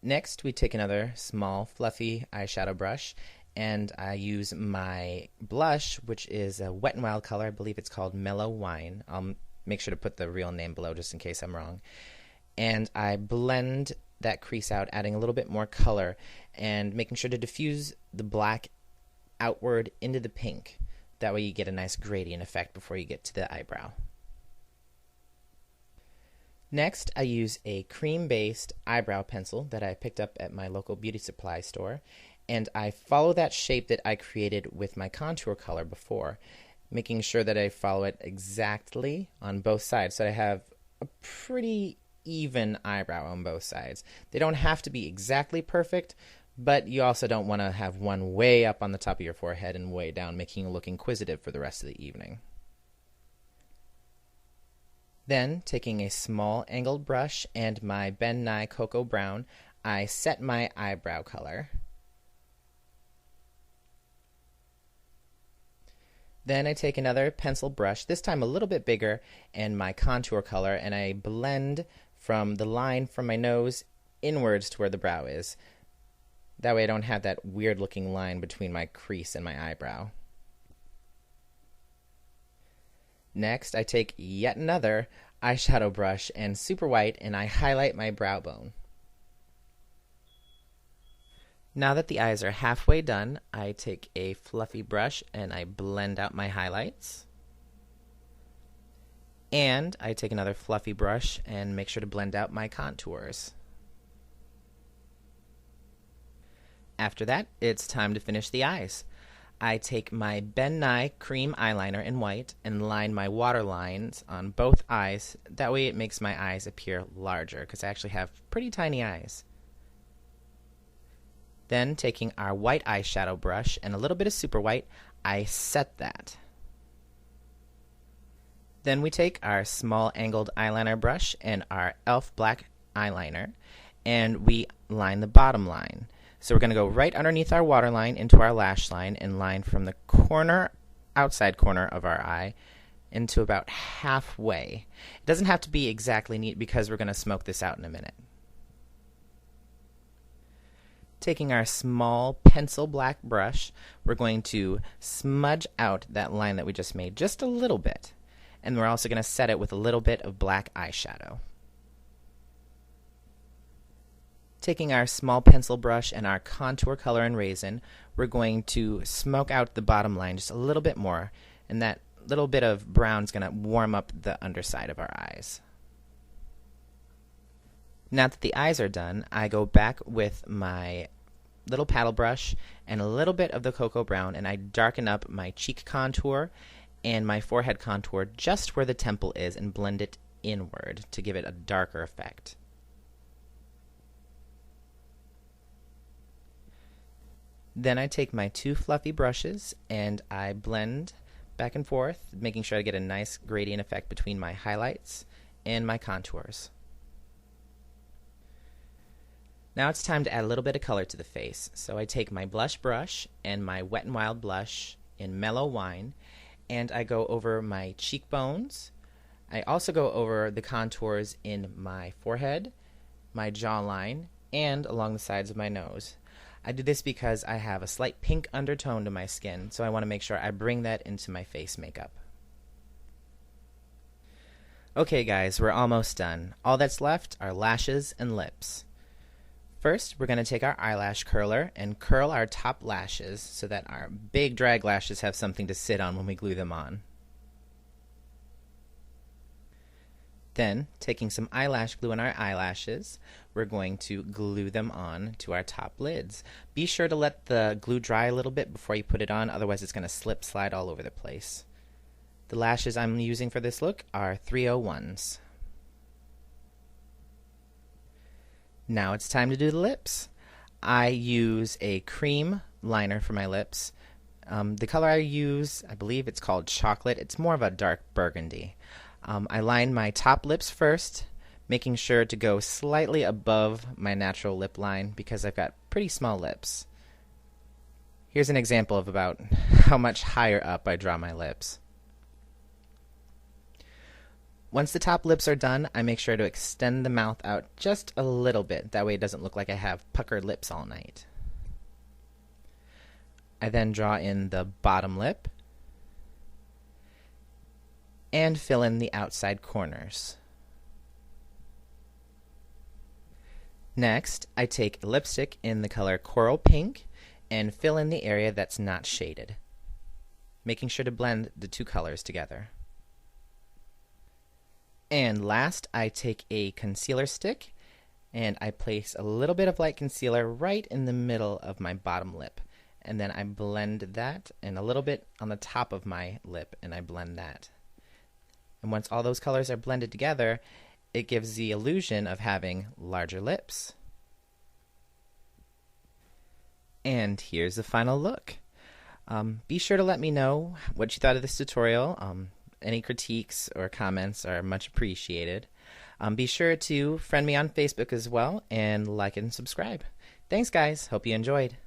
Next, we take another small, fluffy eyeshadow brush, and I use my blush, which is a Wet n Wild color. I believe it's called Mellow Wine. I'll make sure to put the real name below just in case I'm wrong. And I blend that crease out, adding a little bit more color and making sure to diffuse the black outward into the pink. That way you get a nice gradient effect before you get to the eyebrow. Next, I use a cream-based eyebrow pencil that I picked up at my local beauty supply store, and I follow that shape that I created with my contour color before, making sure that I follow it exactly on both sides so I have a pretty even eyebrow on both sides. They don't have to be exactly perfect, but you also don't want to have one way up on the top of your forehead and way down, making you look inquisitive for the rest of the evening. Then, taking a small angled brush and my Ben Nye Cocoa Brown, I set my eyebrow color. Then I take another pencil brush, this time a little bit bigger, and my contour color, and I blend from the line from my nose inwards to where the brow is. That way I don't have that weird looking line between my crease and my eyebrow. Next, I take yet another eyeshadow brush and super white, and I highlight my brow bone. Now that the eyes are halfway done, I take a fluffy brush and I blend out my highlights. And I take another fluffy brush and make sure to blend out my contours. After that, it's time to finish the eyes. I take my Ben Nye cream eyeliner in white and line my water lines on both eyes. That way it makes my eyes appear larger because I actually have pretty tiny eyes. Then, taking our white eyeshadow brush and a little bit of super white, I set that. Then we take our small angled eyeliner brush and our e.l.f. black eyeliner, and we line the bottom line. So we're going to go right underneath our waterline into our lash line and line from the outside corner of our eye into about halfway. It doesn't have to be exactly neat because we're going to smoke this out in a minute. Taking our small pencil black brush, we're going to smudge out that line that we just made just a little bit. And we're also going to set it with a little bit of black eyeshadow. Taking our small pencil brush and our contour color and raisin, we're going to smoke out the bottom line just a little bit more, and that little bit of brown is going to warm up the underside of our eyes. Now that the eyes are done, I go back with my little paddle brush and a little bit of the cocoa brown, and I darken up my cheek contour and my forehead contour just where the temple is and blend it inward to give it a darker effect. Then I take my two fluffy brushes and I blend back and forth, making sure I get a nice gradient effect between my highlights and my contours. Now it's time to add a little bit of color to the face. So I take my blush brush and my Wet n Wild blush in Mellow Wine, and I go over my cheekbones. I also go over the contours in my forehead, my jawline, and along the sides of my nose. I do this because I have a slight pink undertone to my skin, so I want to make sure I bring that into my face makeup. Okay guys, we're almost done. All that's left are lashes and lips. First, we're going to take our eyelash curler and curl our top lashes so that our big drag lashes have something to sit on when we glue them on. Then, taking some eyelash glue on our eyelashes, we're going to glue them on to our top lids. Be sure to let the glue dry a little bit before you put it on, otherwise it's going to slide all over the place. The lashes I'm using for this look are 301s. Now it's time to do the lips. I use a cream liner for my lips. The color I use, I believe it's called Chocolate. It's more of a dark burgundy. I line my top lips first, making sure to go slightly above my natural lip line because I've got pretty small lips. Here's an example of about how much higher up I draw my lips. Once the top lips are done, I make sure to extend the mouth out just a little bit. That way it doesn't look like I have puckered lips all night. I then draw in the bottom lip and fill in the outside corners. Next, I take lipstick in the color Coral Pink and fill in the area that's not shaded, making sure to blend the two colors together. And last, I take a concealer stick and I place a little bit of light concealer right in the middle of my bottom lip. And then I blend that and a little bit on the top of my lip, and I blend that. And once all those colors are blended together, it gives the illusion of having larger lips. And here's the final look. Be sure to let me know what you thought of this tutorial. Any critiques or comments are much appreciated. Be sure to friend me on Facebook as well, and like and subscribe. Thanks, guys. Hope you enjoyed.